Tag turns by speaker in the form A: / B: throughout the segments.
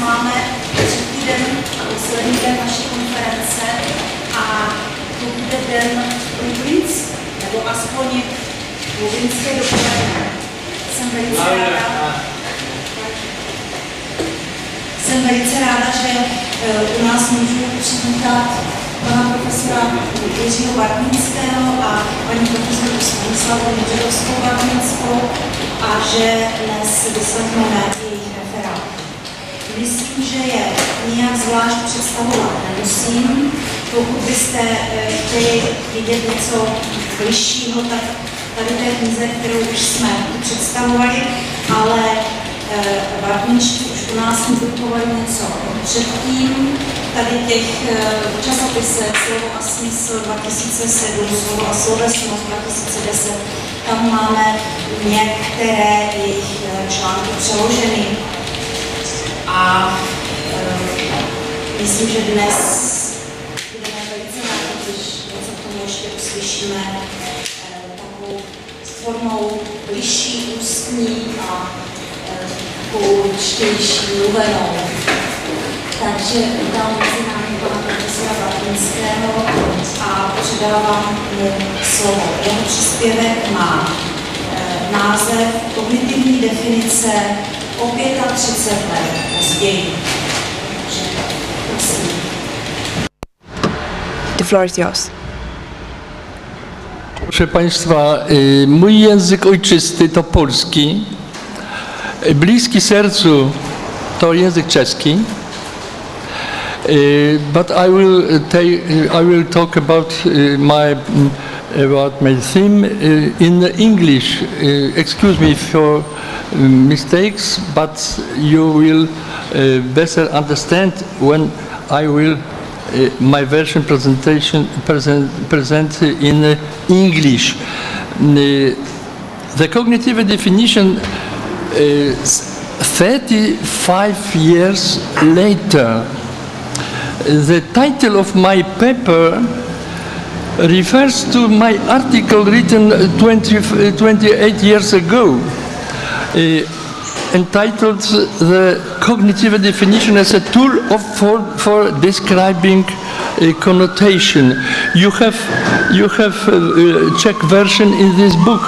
A: máme třetí den, poslední den naší konference a to bude den Lublins, nebo aspoň lublinské dopoledne. Jsem velice ráda, že u nás můžu přivítat pana profesora Jeřího Bartminského a paní profesorku Stanislavu Bartminskou a že dnes vyslechneme jejich referát. Myslím, že je nijak zvlášť představovat nemusím. Pokud byste chtěli vidět něco bližšího, tak tady té knize, kterou už jsme představovali, ale Bartminští už u nás publikovali něco předtím. Tady těch časopisech Slovo a smysl 2007, Slovo a slovesnost 2010, tam máme některé jejich články přeloženy. A myslím, že dnes budeme velice rádi, když něco k tomu ještě uslyšíme takovou formou bližší ústní a takovou čtější mluvenou. Takže vítám mezi námi pana profesora Bartminského a předávám mu slovo. Jeho příspěvek má název Kognitivní definice o 35 let později. Prosím.
B: The floor is yours.
C: Proszę Państwa, mój język ojczysty to polski, bliski sercu to język czeski, but I will talk about my theme in English. Excuse me for mistakes, but you will better understand when I will my version present in English. The cognitive definition is 35 years later. The title of my paper refers to my article written 28 years ago, entitled "The Cognitive Definition as a Tool for Describing Connotation." You have a Czech version in this book.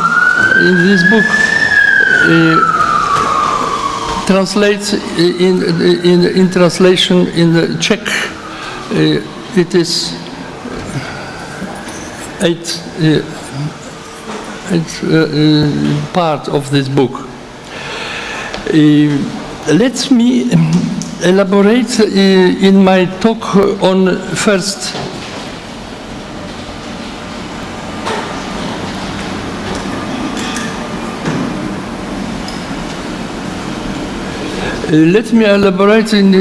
C: Translates in translation in the Czech. It is eight part of this book. Let me elaborate in my talk on first let me elaborate in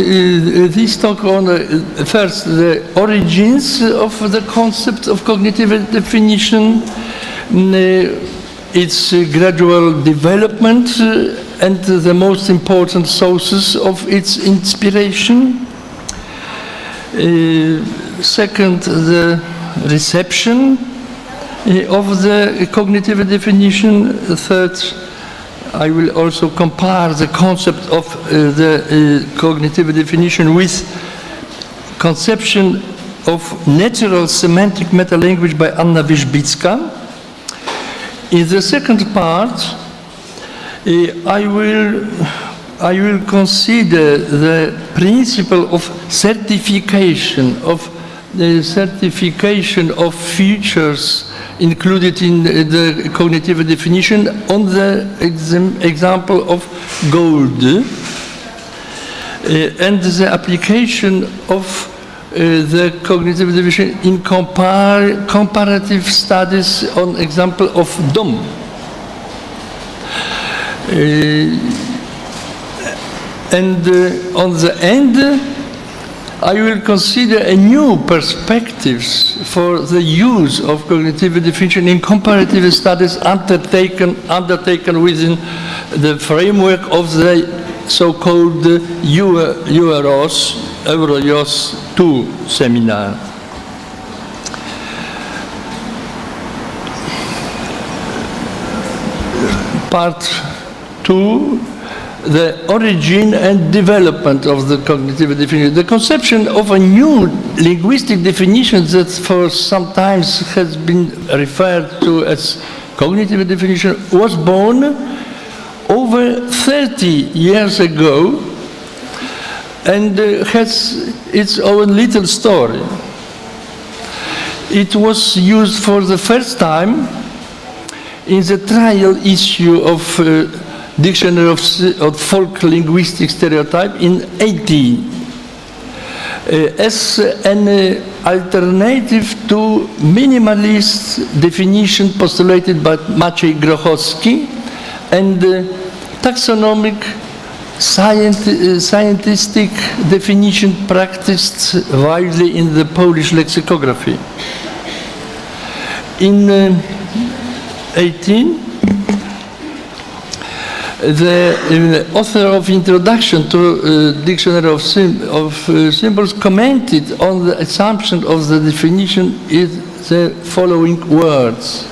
C: this talk on first the origins of the concept of cognitive definition, its gradual development, and the most important sources of its inspiration. Second, the reception of the cognitive definition. Third, I will also compare the concept of the cognitive definition with conception of natural semantic metalanguage by Anna Wierzbicka. In the second part, I will consider the principle of certification of features included in the cognitive definition on the example of gold, and the application of the cognitive definition in comparative studies on example of dom. And on the end, I will consider a new perspectives for the use of cognitive definition in comparative studies undertaken within the framework of the so-called Euros 2 seminar. Part 2 the origin and development of the cognitive definition. The conception of a new linguistic definition that for some times has been referred to as cognitive definition was born over 30 years ago and has its own little story. It was used for the first time in the trial issue of Dictionary of Folk Linguistic Stereotype in 18 as an alternative to minimalist definition postulated by Maciej Grochowski and taxonomic scientific definition practiced widely in the Polish lexicography. In 18, the author of Introduction to Dictionary of Symbols commented on the assumption of the definition in the following words.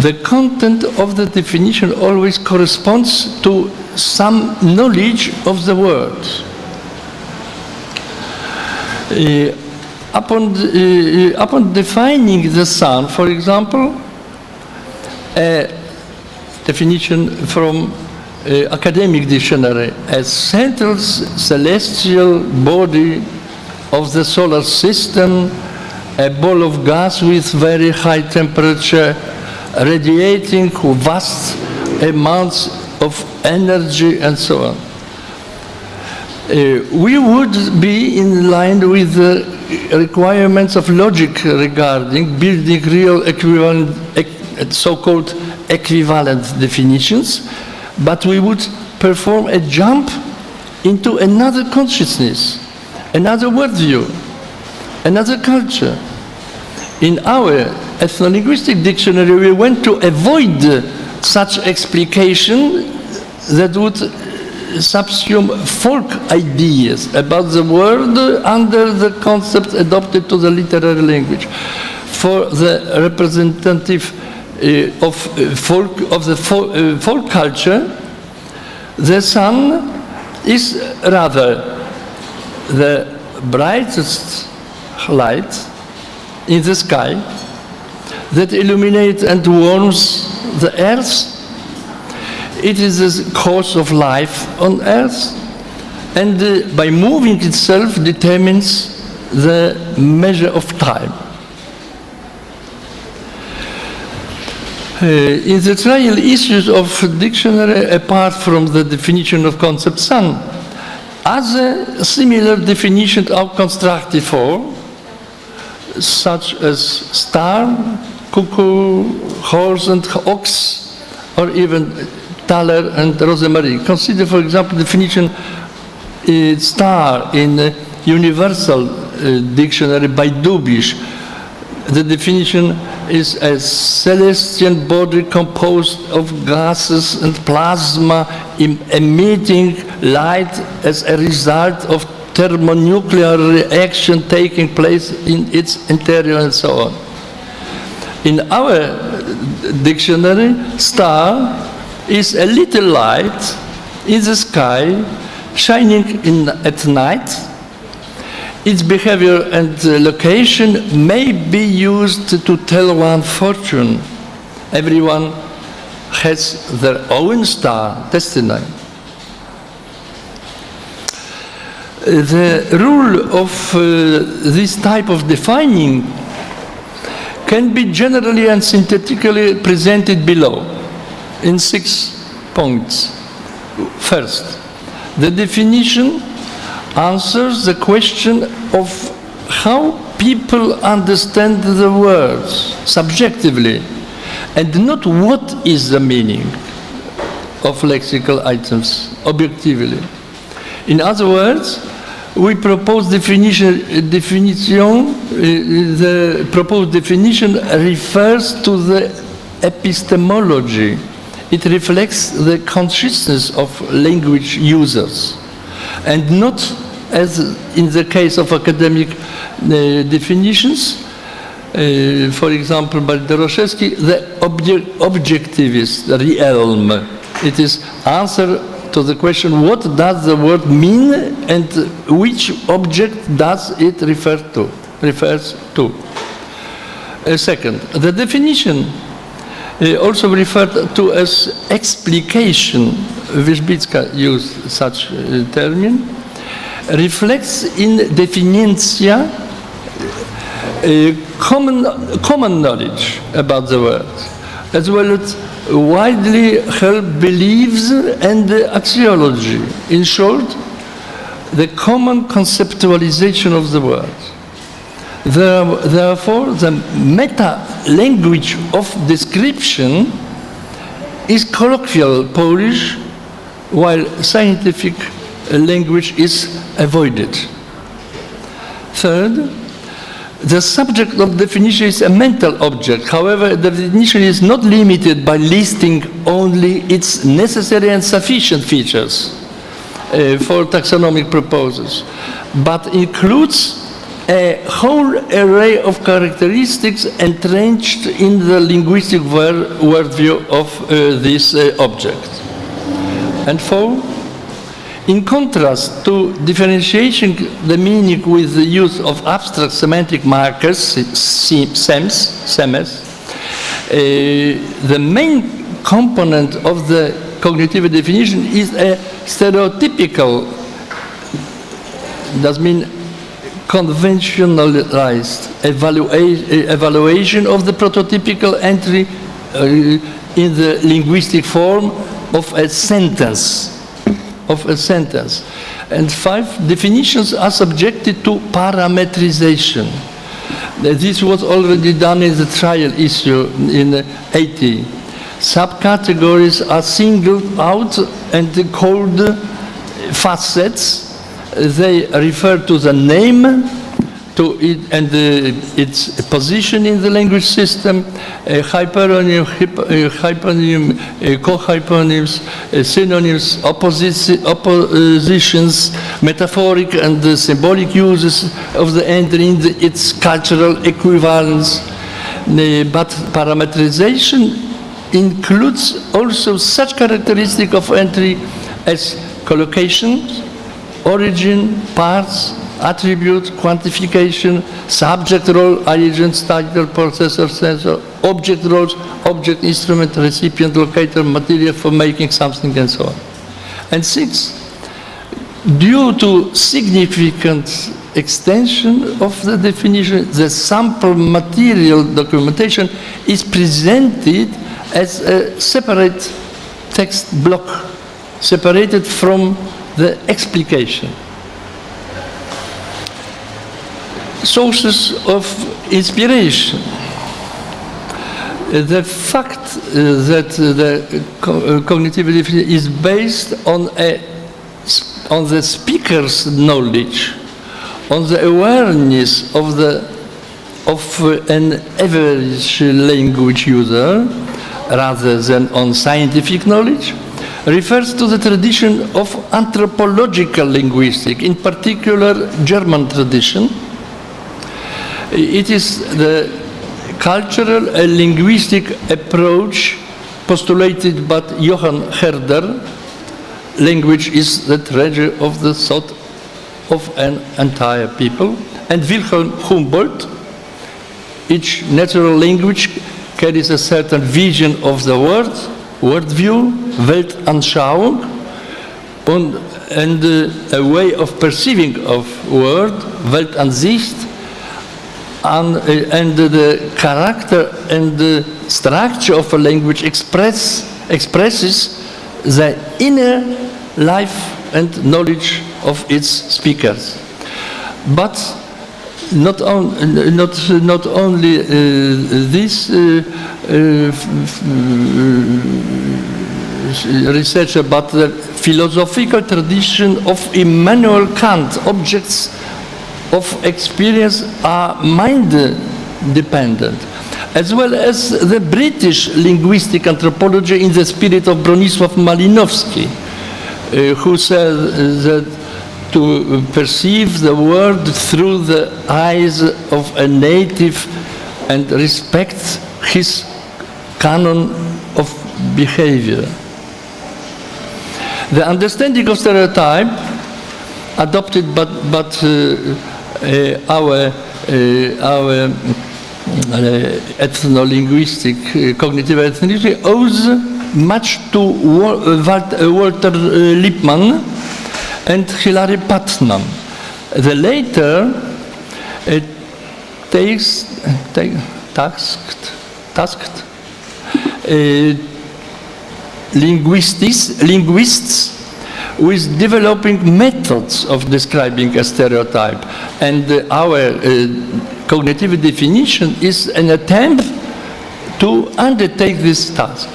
C: The content of the definition always corresponds to some knowledge of the word. Upon defining the sun, for example, a definition from academic dictionary as central celestial body of the solar system, a ball of gas with very high temperature, radiating vast amounts of energy, and so on. We would be in line with the requirements of logic regarding building real equivalent, so-called equivalent definitions, but we would perform a jump into another consciousness, another worldview, another culture. In our ethno-linguistic dictionary, we want to avoid such explication that would subsume folk ideas about the world under the concept adopted to the literary language. For the representative of folk culture, the sun is rather the brightest light in the sky that illuminates and warms the earth. It is the cause of life on earth, and by moving itself determines the measure of time. In the trial issues of dictionary, apart from the definition of concept sun, other similar definitions are constructed for, such as star, cuckoo, horse and ox, or even Thaler and Rosemary. Consider, for example, definition star in Universal Dictionary by Dubish. The definition is a celestial body composed of gases and plasma emitting light as a result of thermonuclear reaction taking place in its interior, and so on. In our dictionary, star is a little light in the sky shining at night. Its behavior and location may be used to tell one fortune. Everyone has their own star, destiny. The rule of this type of defining can be generally and synthetically presented below in 6 points. First, the definition answers the question of how people understand the words subjectively, and not what is the meaning of lexical items objectively. In other words, we propose the proposed definition refers to the epistemology. It reflects the consciousness of language users, and not, as in the case of academic definitions, for example, by Doroszewski, the objectivist realm. It is answer to the question, what does the word mean and which object does it refers to? Second, the definition also referred to as explication, Wierzbicka used such term, reflects in definitia common knowledge about the word, as well as widely held beliefs and axiology. In short, the common conceptualization of the word. Therefore, the meta-language of description is colloquial Polish, while scientific language is avoided. Third, the subject of definition is a mental object. However, the definition is not limited by listing only its necessary and sufficient features for taxonomic purposes, but includes a whole array of characteristics entrenched in the linguistic worldview of this object. And four, in contrast to differentiating the meaning with the use of abstract semantic markers, SEMs, the main component of the cognitive definition is a stereotypical, that means conventionalized evaluation of the prototypical entry in the linguistic form of a sentence. And five, definitions are subjected to parametrization. This was already done in the trial issue in 80. Subcategories are singled out and called facets. They refer to the name, to it and its position in the language system, hyperonym, co-hyperonyms, synonyms, oppositions, metaphoric and symbolic uses of the entry in its cultural equivalence. But parametrization includes also such characteristic of entry as collocation, origin, parts, attribute, quantification, subject role, agent, title, processor, sensor, object roles, object, instrument, recipient, locator, material for making something, and so on. And six, due to significant extension of the definition, the sample material documentation is presented as a separate text block, separated from the explication. Sources of inspiration. The fact that the cognitive definition is based on the speaker's knowledge, on the awareness of an average language user, rather than on scientific knowledge, refers to the tradition of anthropological linguistics, in particular German tradition. It is the cultural and linguistic approach postulated by Johann Herder. Language is the treasure of the thought of an entire people. And Wilhelm Humboldt, each natural language carries a certain vision of the world, worldview, Weltanschauung, and a way of perceiving of world, Weltansicht, and the character and the structure of a language expresses the inner life and knowledge of its speakers. But not only this researcher, but the philosophical tradition of Immanuel Kant. Objects of experience are mind-dependent, as well as the British linguistic anthropology in the spirit of Bronisław Malinowski, who said that to perceive the world through the eyes of a native and respect his canon of behavior. The understanding of stereotype adopted but our ethno-linguistic, cognitive ethnology owes much to Walter Lippmann and Hilary Putnam. The latter tasked linguists with developing methods of describing a stereotype, and our cognitive definition is an attempt to undertake this task.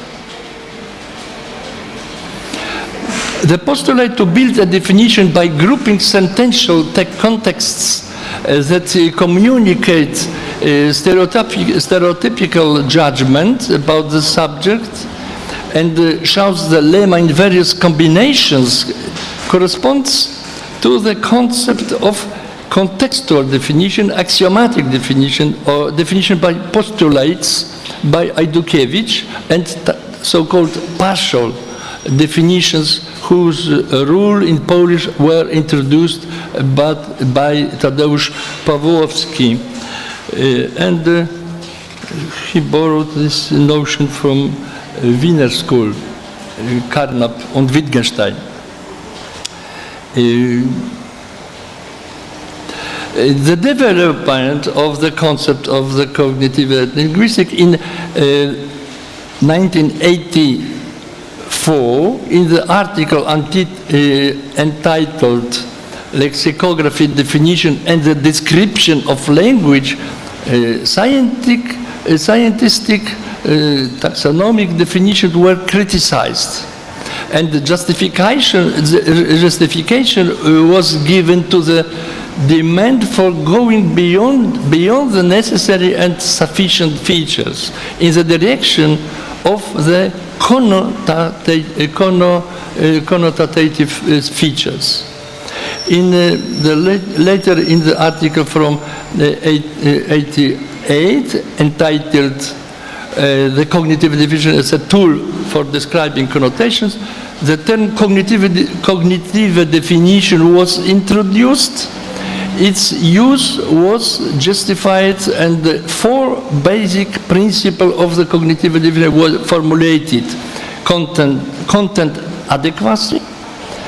C: The postulate to build a definition by grouping sentential contexts that communicate stereotypical judgment about the subject and shows the lemma in various combinations corresponds to the concept of contextual definition, axiomatic definition, or definition by postulates by Ajdukiewicz, and so-called partial definitions whose rule in Polish were introduced by Tadeusz Pawłowski. And he borrowed this notion from Wiener School, Carnap and Wittgenstein. The development of the concept of the cognitive linguistics in 1984, in the article entitled Lexicography, Definition and the Description of Language, scientific taxonomic definitions were criticized, and the justification was given to the demand for going beyond the necessary and sufficient features in the direction of the connotative features. Later in the article from 88 entitled The Cognitive Definition as a Tool for Describing Connotations, the term cognitive definition was introduced. Its use was justified, and the four basic principles of the cognitive definition were formulated: content adequacy,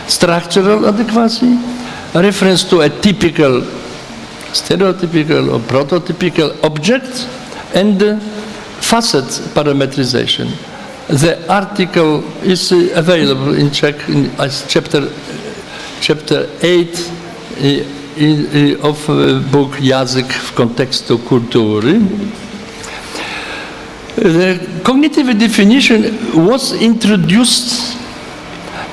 C: structural adequacy, reference to a typical, stereotypical or prototypical object, and facet parametrization. The article is available in Czech as chapter 8 of book Jazyk w kontekstu kultury. The cognitive definition was introduced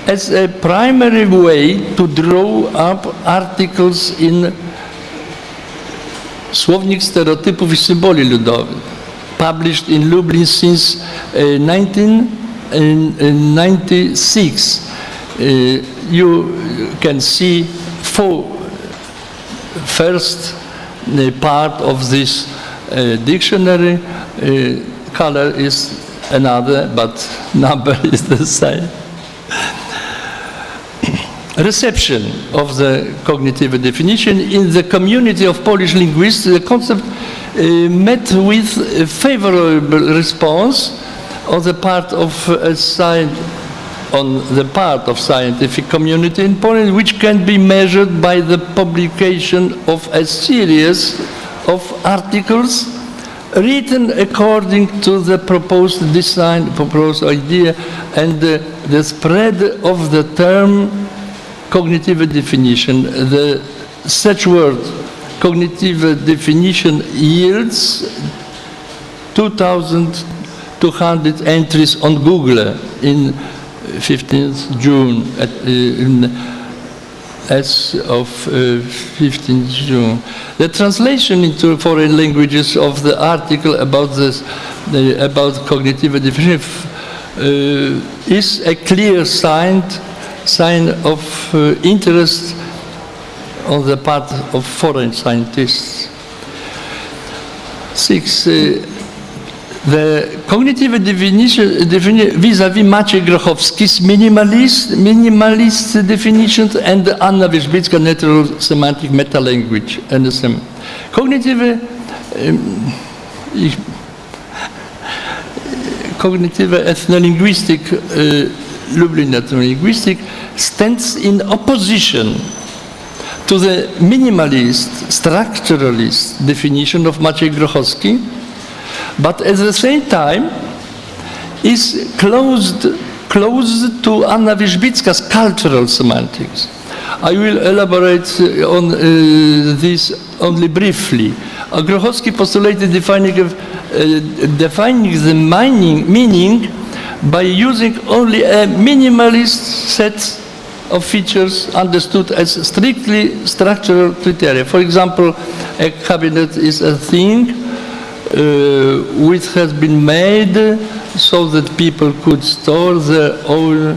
C: as a primary way to draw up articles in Słownik Stereotypów i Symboli Ludowych, published in Lublin since 1996. You can see first part of this dictionary. Color is another, but number is the same. Reception of the cognitive definition in the community of Polish linguists, the concept met with a favorable response on the part of scientific community in Poland, which can be measured by the publication of a series of articles written according to the proposed design, proposed idea, and the spread of the term cognitive definition. The such word cognitive definition yields 2,200 entries on Google in 15th June, as of 15th June. The translation into foreign languages of the article about cognitive definition is a clear sign of interest on the part of foreign scientists. The cognitive definition vis-à-vis Maciej Grochowski's minimalist definition and Anna Wierzbicka natural semantic meta-language. Cognitive ethno-linguistic, Lublin ethno-linguistic, stands in opposition to the minimalist, structuralist definition of Maciej Grochowski, but at the same time is close to Anna Wierzbicka's cultural semantics. I will elaborate on this only briefly. Grochowski postulated defining the meaning by using only a minimalist set of features understood as strictly structural criteria. For example, a cabinet is a thing which has been made so that people could store their own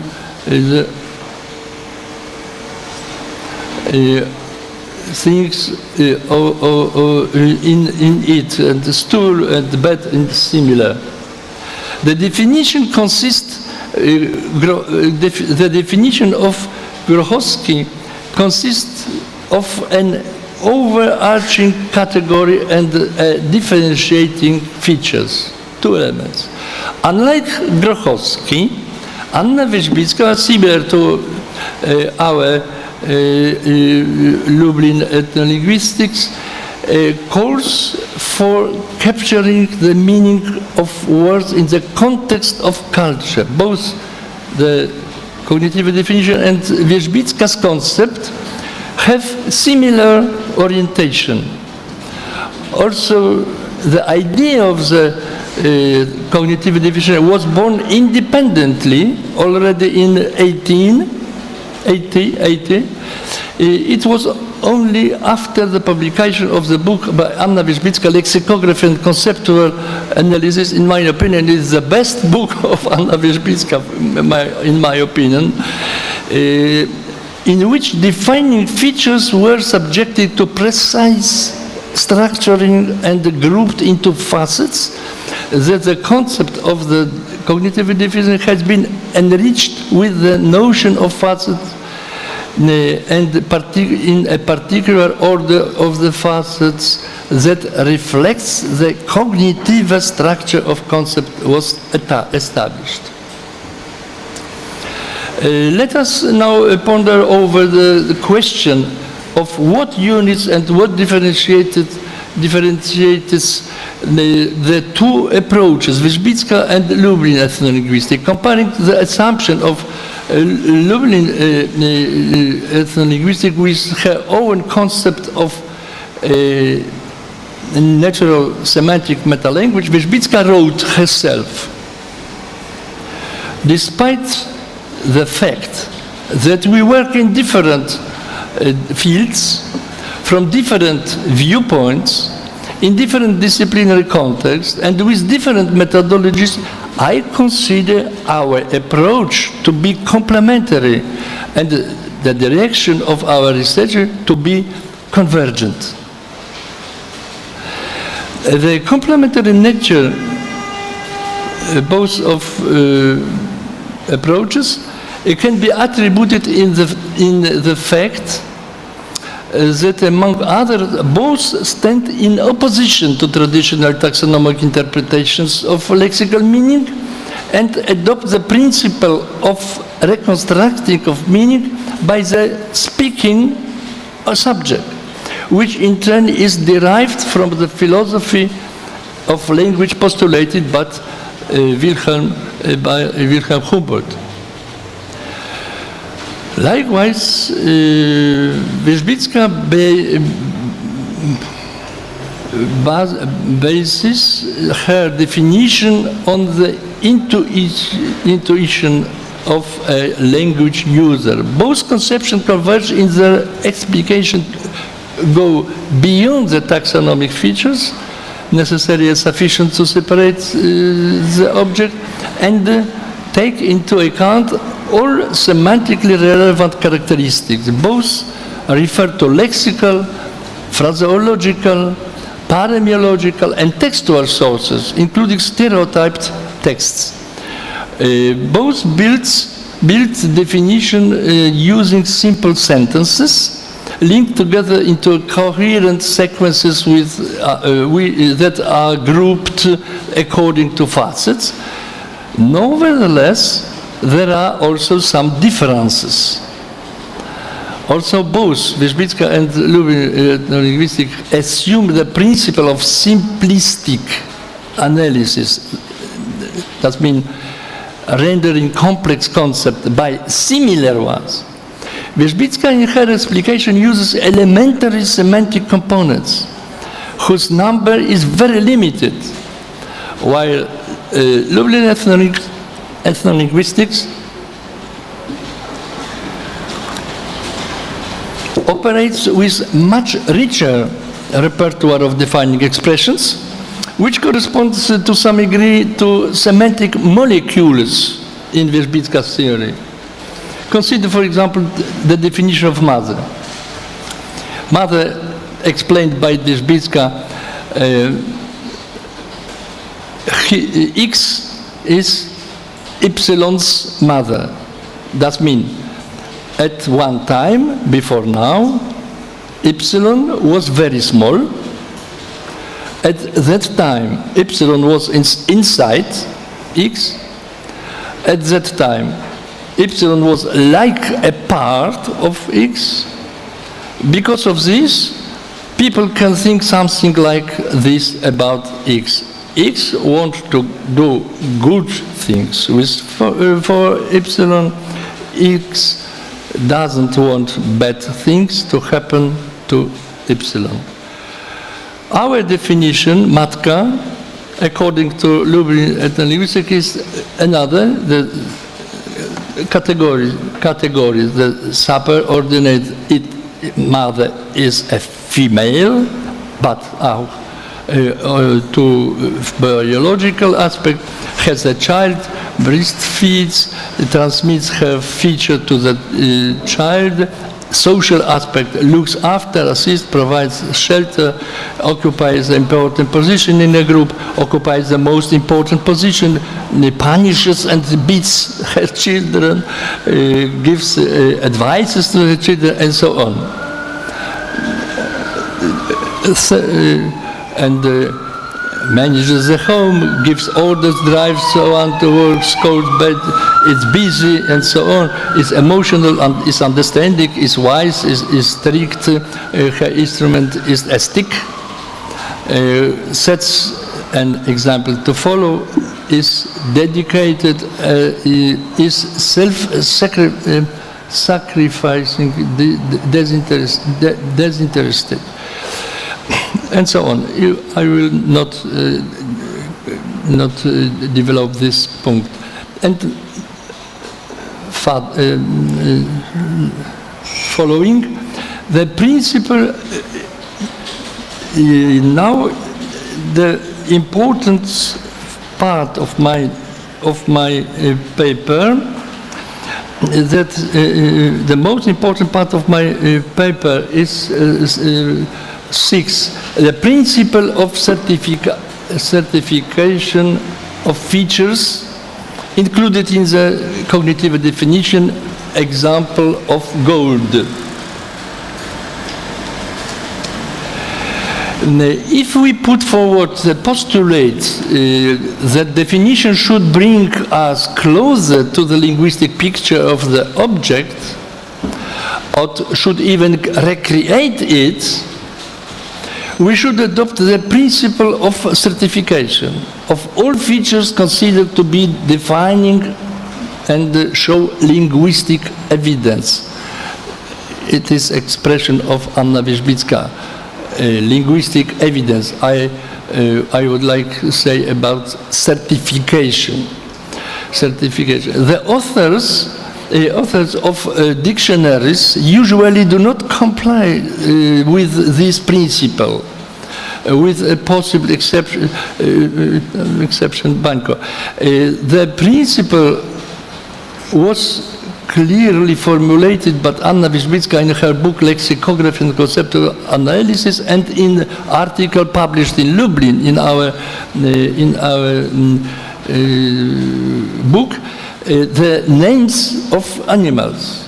C: things in it, and the stool and the bed and similar. The definition consists. The definition of Grochowski consists of an overarching category and differentiating features, two elements. Unlike Grochowski, Anna Wierzbicka, similar to our Lublin ethnolinguistics, calls for capturing the meaning of words in the context of culture. Both the cognitive definition and Wierzbicka's concept have similar orientation. Also, the idea of the cognitive definition was born independently already in 1880. It was only after the publication of the book by Anna Wierzbicka, Lexicography and Conceptual Analysis, in my opinion, is the best book of Anna Wierzbicka, in my opinion, in which defining features were subjected to precise structuring and grouped into facets, that the concept of the cognitive definition has been enriched with the notion of facets and in a particular order of the facets that reflects the cognitive structure of concept was established. Let us now ponder over the question of what units and what differentiates the two approaches, Wierzbicka and Lublin ethnolinguistics, comparing the assumption of Lublin ethnolinguistics with her own concept of natural semantic meta-language. Wierzbicka wrote herself, despite the fact that we work in different fields, from different viewpoints, in different disciplinary contexts, and with different methodologies, I consider our approach to be complementary and the direction of our research to be convergent. The complementary nature both of approaches can be attributed in the fact that, among others, both stand in opposition to traditional taxonomic interpretations of lexical meaning and adopt the principle of reconstructing of meaning by the speaking subject, which in turn is derived from the philosophy of language postulated by Wilhelm Humboldt. Likewise, Wierzbicka bases her definition on the intuition of a language user. Both conceptions converge in their explication, go beyond the taxonomic features necessary and sufficient to separate the object, and take into account all semantically relevant characteristics. Both refer to lexical, phraseological, paremiological and textual sources, including stereotyped texts. Both build definition using simple sentences linked together into coherent sequences that are grouped according to facets. Nevertheless, there are also some differences. Also, both Wierzbicka and Lubin linguistics assume the principle of simplistic analysis. That means rendering complex concepts by similar ones. Wierzbicka in her explication uses elementary semantic components whose number is very limited, while Lublin ethnolinguistics operates with much richer repertoire of defining expressions, which corresponds to some degree to semantic molecules in Wierzbicka's theory. Consider, for example, the definition of mother. Mother, explained by Wierzbicka, X is Ypsilon's mother. That means at one time, before now, Ypsilon was very small. At that time, Ypsilon was inside X. At that time, Ypsilon was like a part of X. Because of this, people can think something like this about X. X wants to do good things for Ypsilon. X doesn't want bad things to happen to Ypsilon. Our definition, matka, according to Lublin ethnolinguistics, is another category. The superordinate mother is a female, but to biological aspect has a child, breastfeeds, transmits her feature to the child. Social aspect looks after, assists, provides shelter, occupies an important position in a group, occupies the most important position, punishes and beats her children, gives advices to the children, and so on. Manages the home, gives orders, drives so on to work, scolds, bed, it's busy, and so on. Is emotional, is understanding, is wise, is strict. Her instrument is a stick. Sets an example to follow. Is dedicated. Is self-sacrificing, disinterested. And so on. I will not develop this point. And following the principle, now the important part of my paper, that the most important part of my paper is 6, the principle of certification of features included in the cognitive definition, example of gold. If we put forward the postulate that definition should bring us closer to the linguistic picture of the object, or should even recreate it, we should adopt the principle of certification of all features considered to be defining and show linguistic evidence. It is expression of Anna Wierzbicka, linguistic evidence. I would like to say about certification. The authors of dictionaries usually do not comply with this principle, with a possible exception, Banco. The principle was clearly formulated, but Anna Wierzbicka in her book Lexicography and Conceptual Analysis, and in article published in Lublin in our book, the names of animals.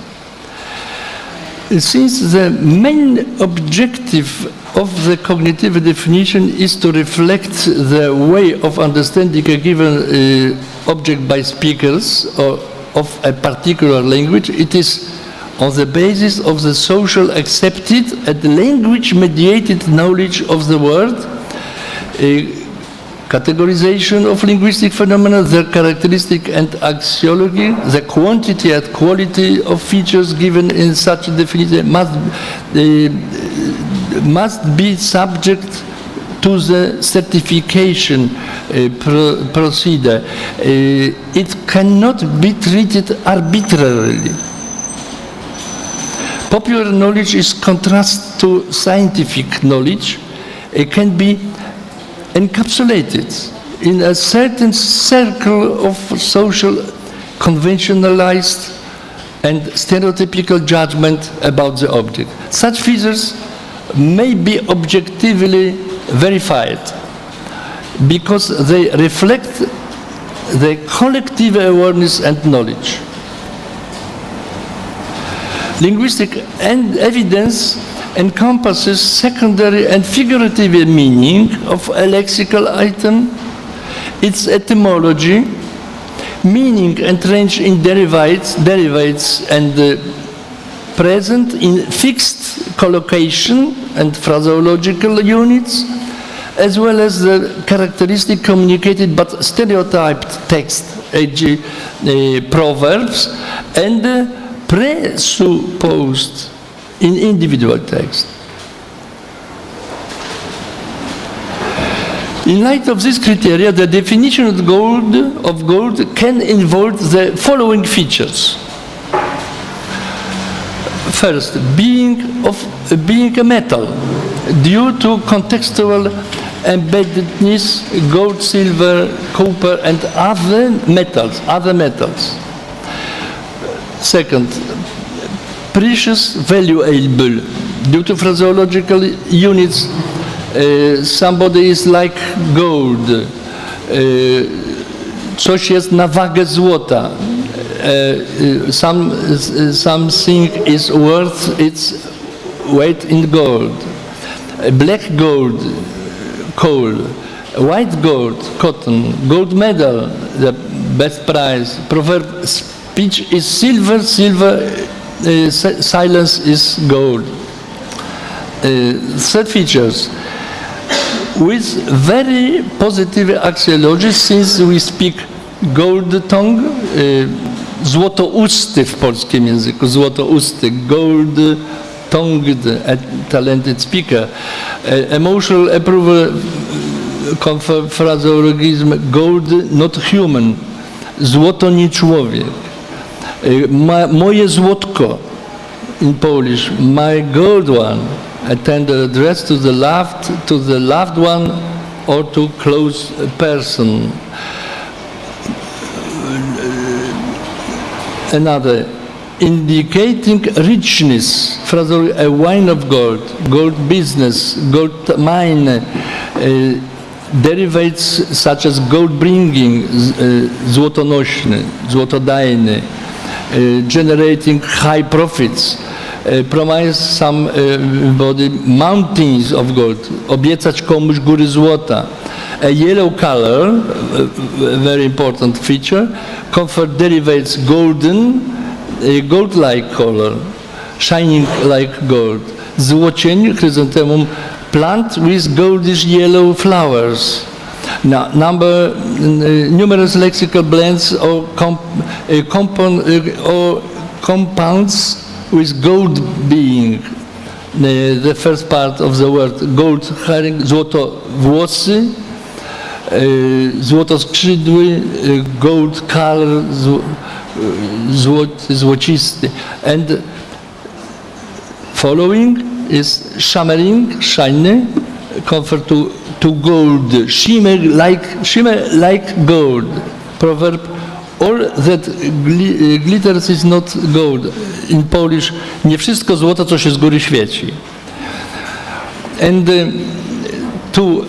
C: Since the main objective of the cognitive definition is to reflect the way of understanding a given object by speakers or of a particular language, it is on the basis of the social accepted and language-mediated knowledge of the world, categorization of linguistic phenomena, their characteristic and axiology, the quantity and quality of features given in such a definition must be subject to the certification procedure. It cannot be treated arbitrarily. Popular knowledge is contrast to scientific knowledge. It can be encapsulated in a certain circle of social conventionalized and stereotypical judgment about the object. Such features may be objectively verified because they reflect the collective awareness and knowledge. Linguistic evidence encompasses secondary and figurative meaning of a lexical item, its etymology, meaning entrenched in derivates and present in fixed collocation and phraseological units, as well as the characteristic communicated but stereotyped text, e.g. proverbs, and presupposed in individual text. In light of this criteria, the definition of gold can involve the following features. First, being a metal, due to contextual embeddedness, gold, silver, copper, and other metals. Second, precious, valuable, due to phraseological units. Somebody is like gold. Coś jest na wagę złota. Something is worth its weight in gold. Black gold, coal. White gold, cotton. Gold medal, the best prize. Proverb, speech is silver, silence is gold. Third features. With very positive axiology, since we speak gold tongue, złotousty w polskim języku, złotousty, gold tongued, a talented speaker. Emotional approval, phraseologism, gold not human, złoto nie człowiek. Moje złotko, in Polish, my gold one, a tender address to the loved one or to close person. Another, indicating richness, a wine of gold, gold business, gold mine, derivates such as gold bringing, złotonośny, złotodajny, generating high profits, promise somebody mountains of gold, obiecać komuś góry złota. A yellow color, very important feature, confer derivates golden, gold-like color, shining like gold. Złocień, chrysanthemum, plant with goldish yellow flowers. Now, numerous lexical blends or compounds with gold being. The first part of the word gold herring, złotowłosy, złotoskrzydły, gold color, złocisty. And following is shimmering, shiny, confer to gold, shimmer like gold. Proverb, all that glitters is not gold. In Polish, nie wszystko złoto, co się z góry świeci. And two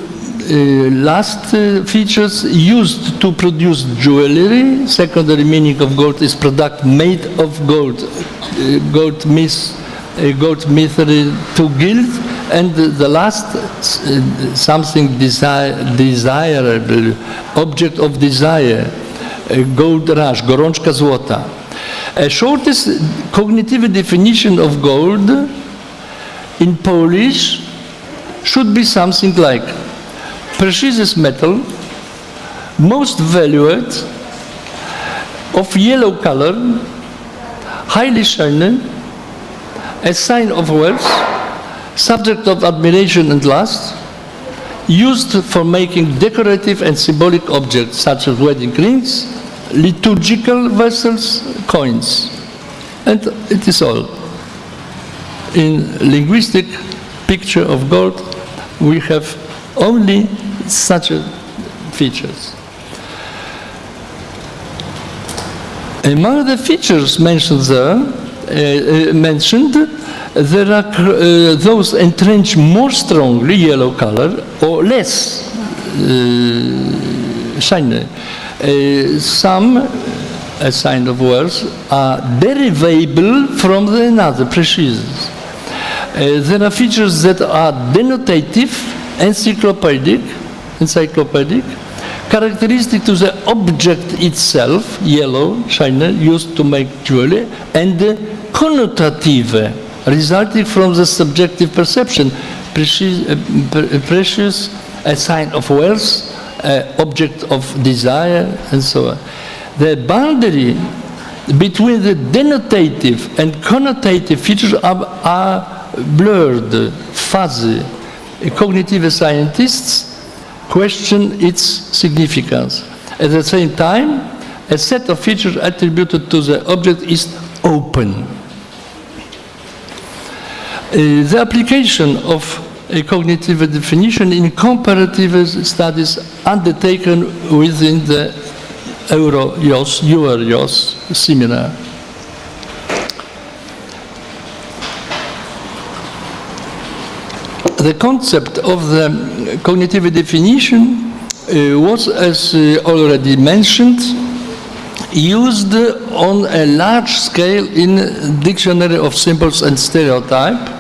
C: last features used to produce jewelry. Secondary meaning of gold is product made of gold. Gold metal to gild. And the last, something desirable, object of desire, gold rush, gorączka złota. A shortest cognitive definition of gold in Polish should be something like precious metal, most valued, of yellow color, highly shiny, a sign of wealth, subject of admiration and lust, used for making decorative and symbolic objects such as wedding rings, liturgical vessels, coins. And it is all. In linguistic picture of gold, we have only such features. Among the features mentioned there, there are those entrenched more strongly yellow color or less shiny. Some, a sign of wealth, are derivable from the another, precious. There are features that are denotative, encyclopedic, characteristic to the object itself, yellow, shiny, used to make jewelry, and connotative, resulting from the subjective perception, precious, a sign of wealth, object of desire, and so on. The boundary between the denotative and connotative features are blurred, fuzzy. Cognitive scientists question its significance. At the same time, a set of features attributed to the object is open. The application of a cognitive definition in comparative studies undertaken within the Euro-YOS seminar. The concept of the cognitive definition was, as already mentioned, used on a large scale in Dictionary of Symbols and Stereotype.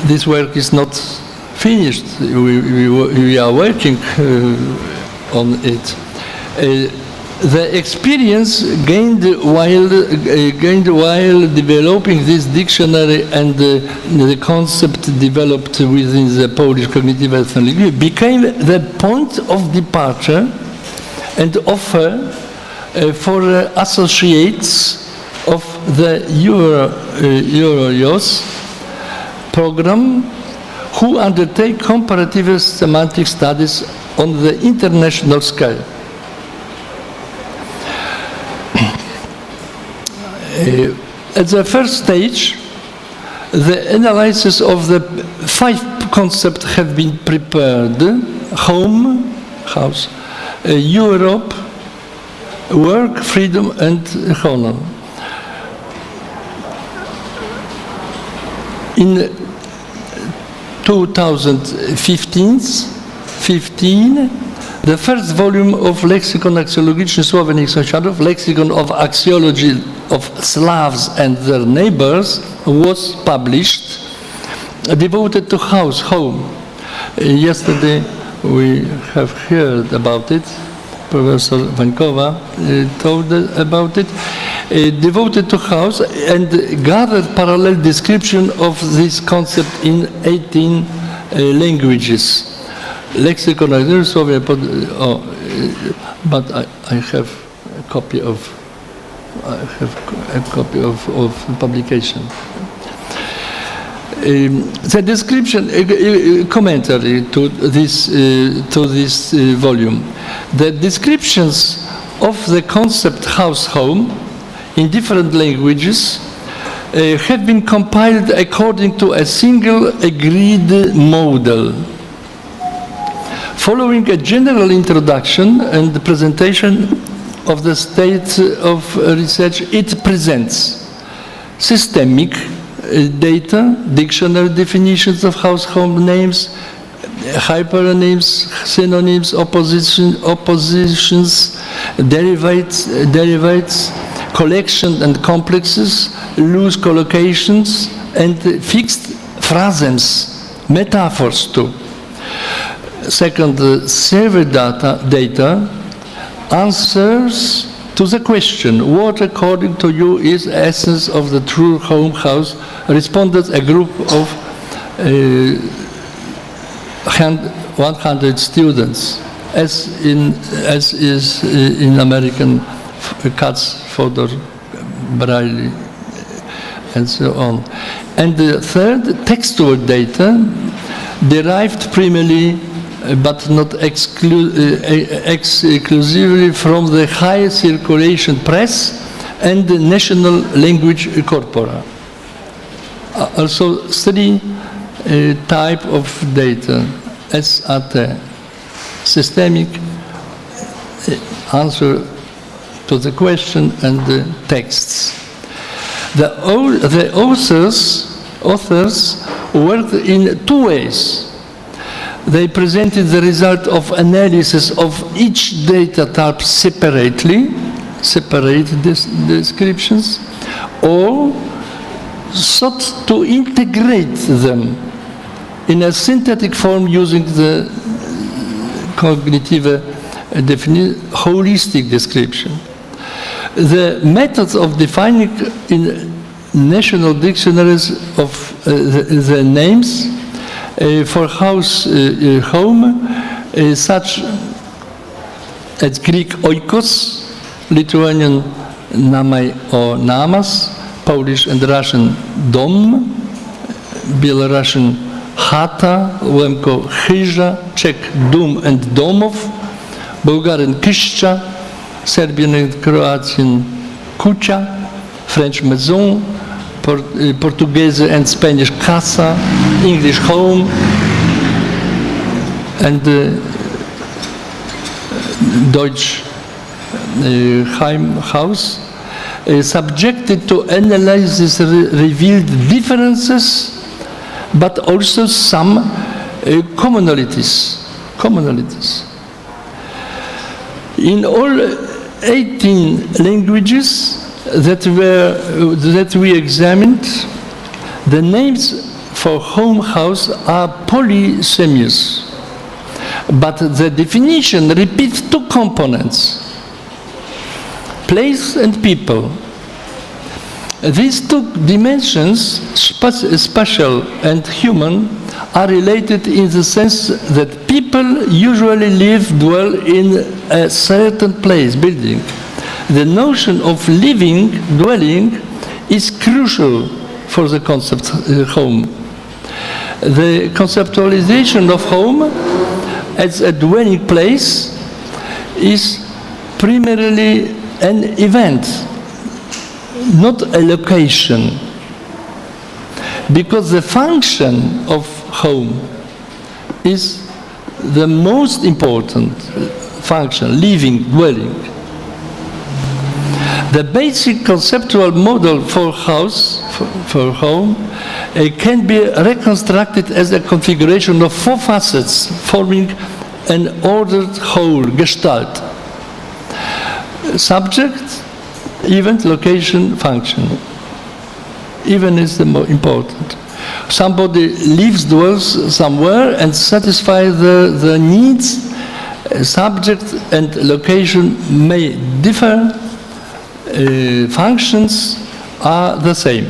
C: This work is not finished. We are working on it. The experience gained while developing this dictionary and the concept developed within the Polish cognitive ethnology became the point of departure and offer for associates of the Euro-YOS program who undertake comparative semantic studies on the international scale. At the first stage, the analysis of the 5 concepts have been prepared: home, house, Europe, work, freedom, and honor. In 2015, the first volume of Lexicon Axiologiczny Słowenik Sąsiadów, Lexicon of Axiology of Slavs and Their Neighbors, was published, devoted to house, home. Yesterday we have heard about it. Professor Wańkowa told about it. Devoted to house, and gathered parallel description of this concept in 18 languages. Lexicon Axiologiczny, but I have a copy of the publication. The description, commentary to this volume. The descriptions of the concept house-home in different languages have been compiled according to a single agreed model. Following a general introduction and the presentation of the state of research, it presents systemic data, dictionary definitions of household names, hyperonyms, synonyms, oppositions, derivates, collection and complexes, loose collocations, and fixed phrases, metaphors too. Second, survey data answers to the question, what according to you is the essence of the true home house? Responded a group of 100 students, as is in American Katz, Fodor, Braille, and so on. And the third, textual data derived primarily but not exclusively from the high circulation press and the national language corpora. Also three type of data, SAT, systemic, answer to the question, and the texts. The authors worked in two ways. They presented the result of analysis of each data type separately, separate descriptions, or sought to integrate them in a synthetic form using the cognitive holistic description. The methods of defining in national dictionaries of the names for house, home, such as Greek oikos, Lithuanian namai or namas, Polish and Russian dom, Belarusian chata, Lemko chyża, Czech dum and domov, Bulgarian kiszcza, Serbian and Croatian kucia, French maison, Portuguese and Spanish casa, English home, and Deutsch Heimhaus, subjected to analysis revealed differences, but also some commonalities. In all 18 languages that we examined, the names for home house are polysemous, but the definition repeats two components: place and people. These two dimensions, spatial and human, are related in the sense that people usually dwell in a certain place, building. The notion of living, dwelling, is crucial for the concept home. The conceptualization of home as a dwelling place is primarily an event, not a location, because the function of home is the most important function, living, dwelling. The basic conceptual model for house, for home, can be reconstructed as a configuration of four facets forming an ordered whole, Gestalt. Subject, event, location, function. Even is the more important. Somebody lives, dwells somewhere and satisfies the needs. Subject and location may differ. Functions are the same.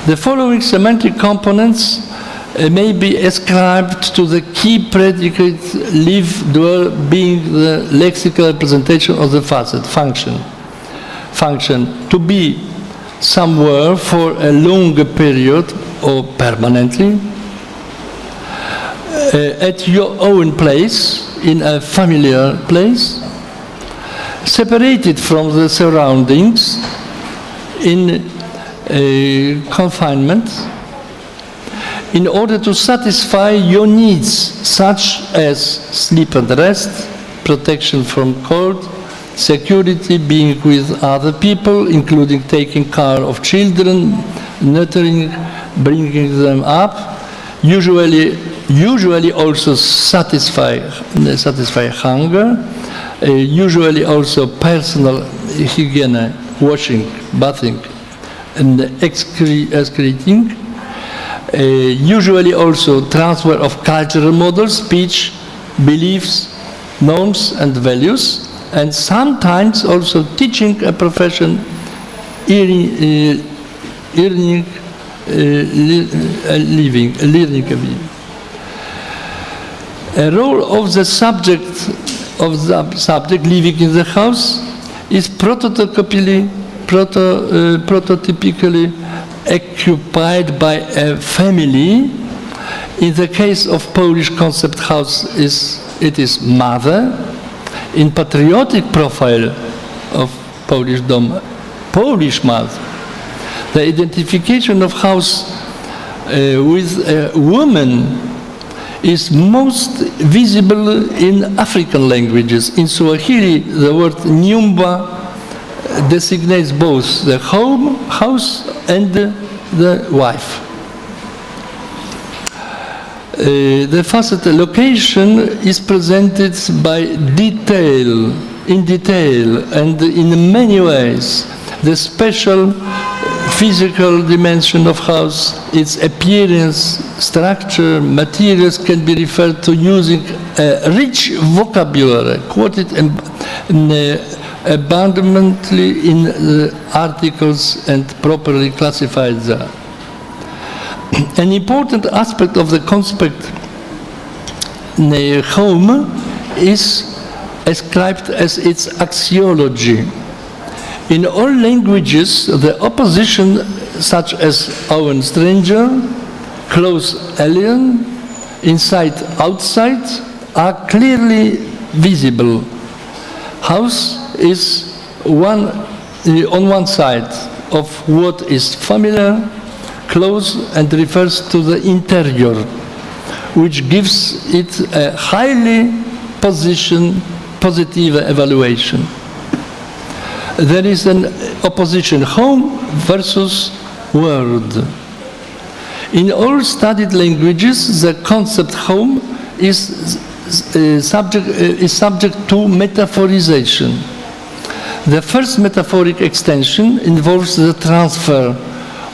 C: The following semantic components may be ascribed to the key predicate live, dwell, being the lexical representation of the facet, function. Function, to be somewhere for a longer period or permanently, at your own place, in a familiar place, separated from the surroundings, in confinement, in order to satisfy your needs, such as sleep and rest, protection from cold, security, being with other people, including taking care of children, nurturing, bringing them up, usually also satisfy hunger, usually also personal hygiene, washing, bathing, and excreting, usually also transfer of cultural models, speech, beliefs, norms and values, and sometimes also teaching a profession, learning a living. A role of the subject living in the house is prototypically occupied by a family. In the case of Polish concept house, it is mother. In patriotic profile of Polish dom, Polish mother. The identification of house with a woman is most visible in African languages. In Swahili, the word nyumba designates both the home, house, and the wife. The facet location is presented in detail, and in many ways. The special physical dimension of house, its appearance, structure, materials can be referred to using a rich vocabulary, quoted abundantly in the articles and properly classified there. An important aspect of the concept home is ascribed as its axiology. In all languages, the opposition, such as own stranger, close alien, inside, outside, are clearly visible. House is on one side of what is familiar, close, and refers to the interior, which gives it a highly positive evaluation. There is an opposition, home versus world. In all studied languages, the concept home is subject to metaphorization. The first metaphoric extension involves the transfer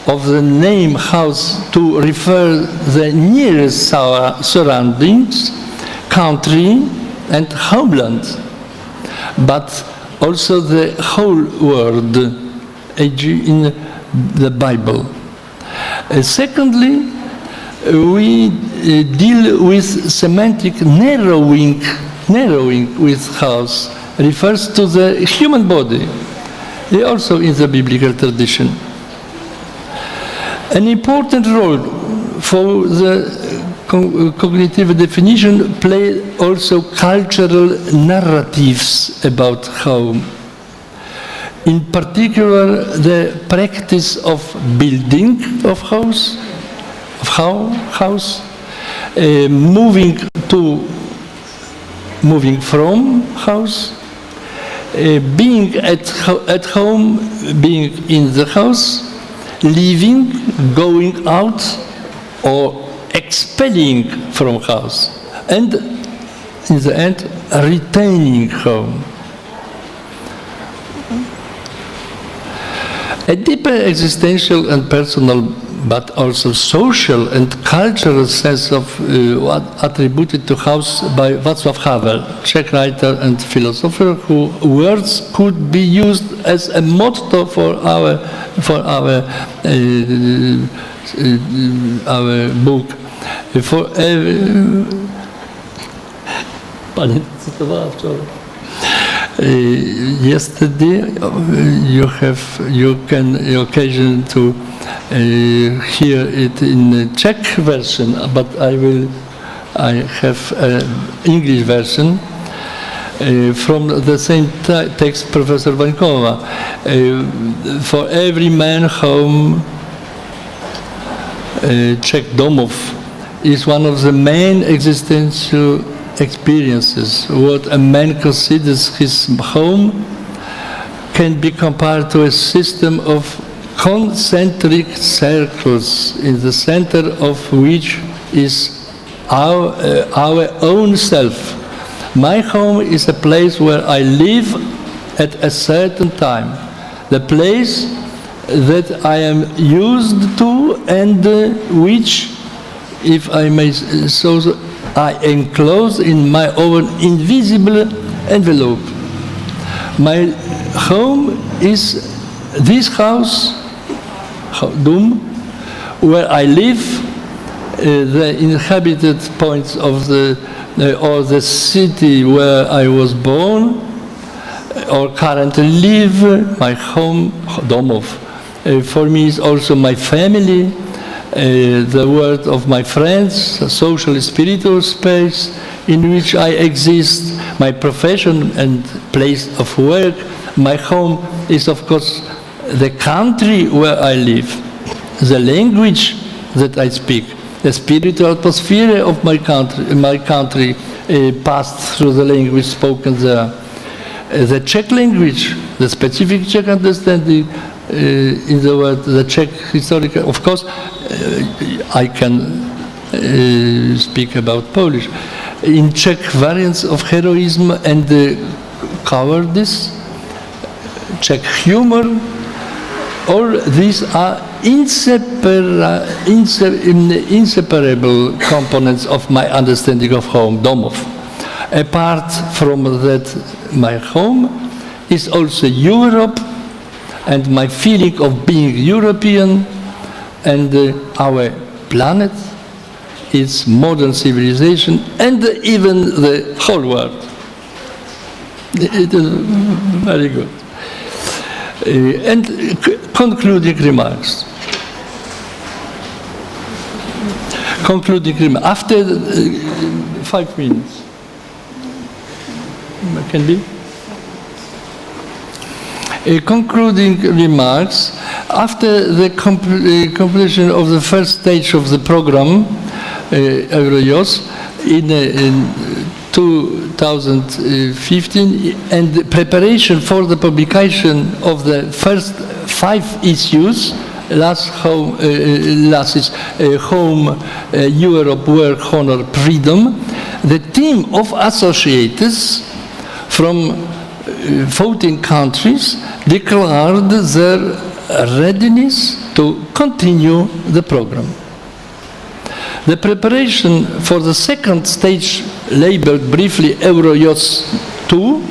C: of the name house to refer the nearest surroundings, country, and homeland, but also the whole world, e.g. in the Bible. Secondly, we deal with semantic narrowing with house, refers to the human body, also in the biblical tradition. An important role for the cognitive definition play also cultural narratives about home. In particular, the practice of building of house, moving from house, being at home, being in the house, leaving, going out, or expelling from house, and in the end, retaining home. A deeper existential and personal, but also social and cultural sense of attributed to house by Václav Havel, Czech writer and philosopher, whose words could be used as a motto for our book. Pani cytowała wczoraj. Yesterday you can occasion to hear it in the Czech version, but I have an English version from the same text, Professor Wańkowa. For every man home Czech Domov is one of the main existential experiences. What a man considers his home can be compared to a system of concentric circles, in the center of which is our own self. My home is a place where I live at a certain time, the place that I am used to and which, if I may so, I enclose in my own invisible envelope. My home is this house, dom, where I live, the inhabited points of or the city where I was born or currently live, my home, Domov. For me is also my family, the world of my friends, a social spiritual space in which I exist, my profession and place of work. My home is, of course, the country where I live, the language that I speak, the spiritual atmosphere of my country passed through the language spoken there. The Czech language, the specific Czech understanding in the word, the Czech historical, of course, I can speak about Polish. In Czech variants of heroism and cowardice, Czech humor, all these are inseparable components of my understanding of home, Domov. Apart from that, my home is also Europe and my feeling of being European and our planet, its modern civilization, and even the whole world. It is very good. And concluding remarks. Concluding remarks. After 5 minutes. Can be? Concluding remarks. After the completion of the first stage of the program, Eurojust, in 2015, and preparation for the publication of the first 5 issues, last is Home, Europe, Work, Honor, Freedom, the team of associates from 14 countries declared their readiness to continue the program. The preparation for the second stage, labeled briefly Eurojust 2,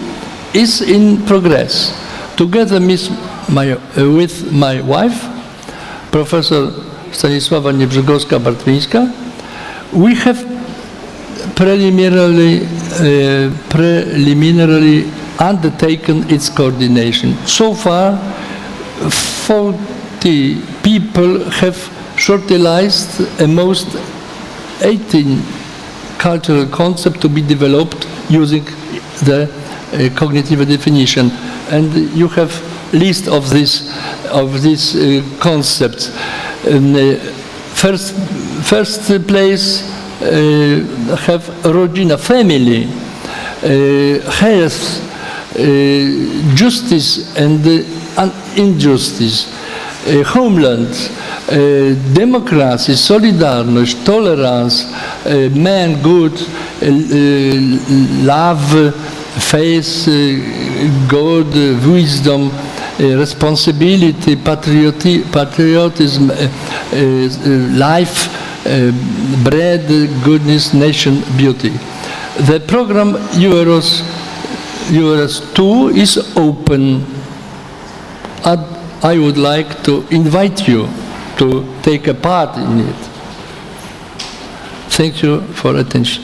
C: is in progress. Together with my wife, Professor Stanisława Niebrzegowska-Bartmińska, we have preliminarily undertaken its coordination. So far, 40 people have shortlisted almost 18 cultural concepts to be developed using the cognitive definition. And you have list of these concepts. First place have rodzina, family, health, justice and injustice, homeland, democracy, solidarność, tolerance, man, good, love, faith, God, wisdom, responsibility, patriotism, life, bread, goodness, nation, beauty. The program Eurojust 2 is open. I would like to invite you to take a part in it. Thank you for attention.